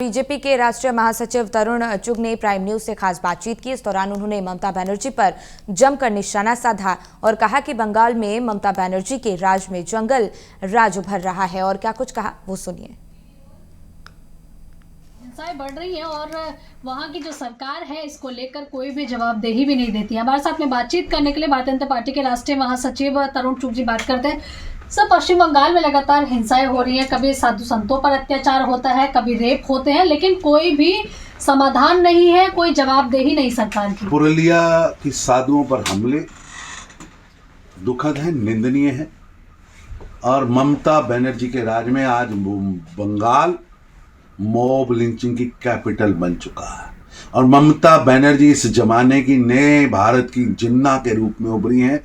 BJP के राष्ट्रीय महासचिव तरुण चुग ने प्राइम न्यूज से खास बातचीत की। इस दौरान उन्होंने ममता बनर्जी पर जमकर निशाना साधा और कहा कि बंगाल में ममता बनर्जी के राज में जंगल राज उभर रहा है। और क्या कुछ कहा वो सुनिए। हिंसाएं बढ़ रही हैं और वहाँ की जो सरकार है इसको लेकर कोई भी जवाबदेही भी नहीं देती है। हमारे साथ में बातचीत करने के लिए भारतीय जनता पार्टी के राष्ट्रीय महासचिव तरुण चुग जी बात करते हैं। सर, पश्चिम बंगाल में लगातार हिंसाएं हो रही हैं, कभी साधु संतों पर अत्याचार होता है, कभी रेप होते हैं, लेकिन कोई भी समाधान नहीं है, कोई जवाबदेही नहीं सरकार की। पुरुलिया की साधुओं पर हमले दुखद है, निंदनीय है। और ममता बनर्जी के राज में आज बंगाल मॉब लिंचिंग की कैपिटल बन चुका है। और ममता बनर्जी इस जमाने की नए भारत की जिन्ना के रूप में उभरी हैं,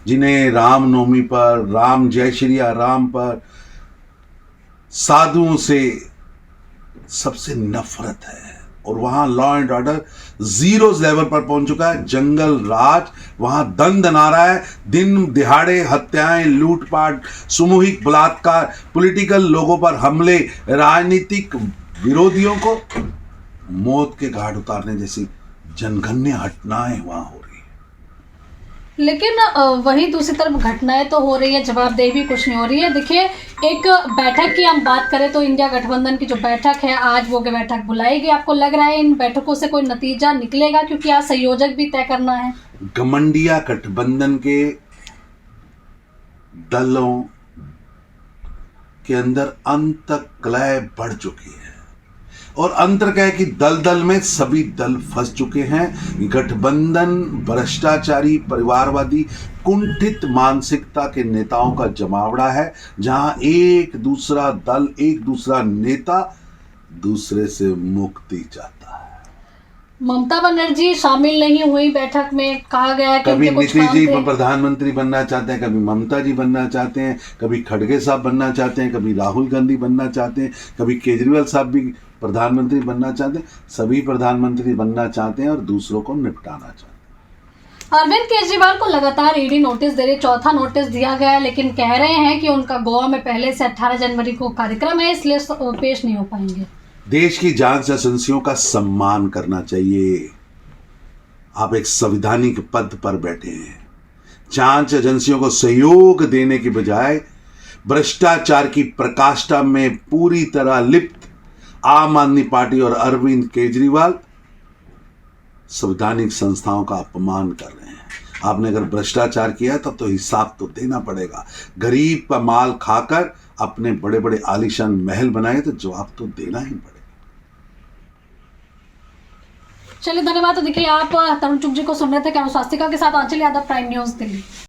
जिन्हें रामनवमी पर, राम जय श्री राम पर साधुओं से सबसे नफरत है। और वहां law and order zero level पर पहुंच चुका है। जंगल राज वहां दंदना रहा है। दिन दिहाड़े हत्याएं, लूटपाट, सामूहिक बलात्कार, पॉलिटिकल लोगों पर हमले, राजनीतिक विरोधियों को मौत के घाट उतारने जैसी जनगणनीय घटनाएं वहां हो रही है। लेकिन वहीं दूसरी तरफ घटनाएं तो हो रही है, जवाबदेही भी कुछ नहीं हो रही है। देखिए, एक बैठक की हम बात करें तो इंडिया गठबंधन की जो बैठक है, आज वो बैठक बुलाई गई। आपको लग रहा है इन बैठकों से कोई नतीजा निकलेगा, क्योंकि आज संयोजक भी तय करना है? घमंडिया गठबंधन के दलों के अंदर अंतकलह बढ़ चुकी है। और अंतर क्या है कि दल दल में सभी दल फंस चुके हैं। गठबंधन भ्रष्टाचारी, परिवारवादी, कुंठित मानसिकता के नेताओं का जमावड़ा है, जहां एक दूसरा दल, एक दूसरा नेता दूसरे से मुक्ति चाहता है। ममता बनर्जी शामिल नहीं हुई बैठक में, कहा गया है कि कभी उनके कुछ नीतीश काम जी थे। प्रधानमंत्री बनना चाहते हैं, कभी ममता जी बनना चाहते हैं, कभी खड़गे साहब बनना चाहते हैं, कभी राहुल गांधी बनना चाहते हैं, कभी केजरीवाल साहब भी प्रधानमंत्री बनना चाहते हैं। सभी प्रधानमंत्री बनना चाहते हैं और दूसरों को निपटाना चाहते हैं। अरविंद केजरीवाल को लगातार ईडी नोटिस दे रही, चौथा नोटिस दिया गया है, लेकिन कह रहे हैं कि उनका गोवा में पहले से 18 जनवरी को कार्यक्रम है, इसलिए पेश नहीं हो पाएंगे। देश की जांच एजेंसियों का सम्मान करना चाहिए। आप एक संवैधानिक पद पर बैठे हैं। जांच एजेंसियों को सहयोग देने की बजाय भ्रष्टाचार की प्रकाष्ठा में पूरी तरह लिप्त आम आदमी पार्टी और अरविंद केजरीवाल संवैधानिक संस्थाओं का अपमान कर रहे हैं। आपने अगर भ्रष्टाचार किया है तब तो हिसाब तो देना पड़ेगा। गरीब का माल खाकर अपने बड़े बड़े आलीशान महल बनाए तो जवाब तो देना ही पड़ेगा। चलिए, धन्यवाद। तो देखिए, आप तरुण चुग जी को सुन रहे थे। क्या स्वास्थ्य के साथ आंचल यादव, प्राइम न्यूज, दिल्ली।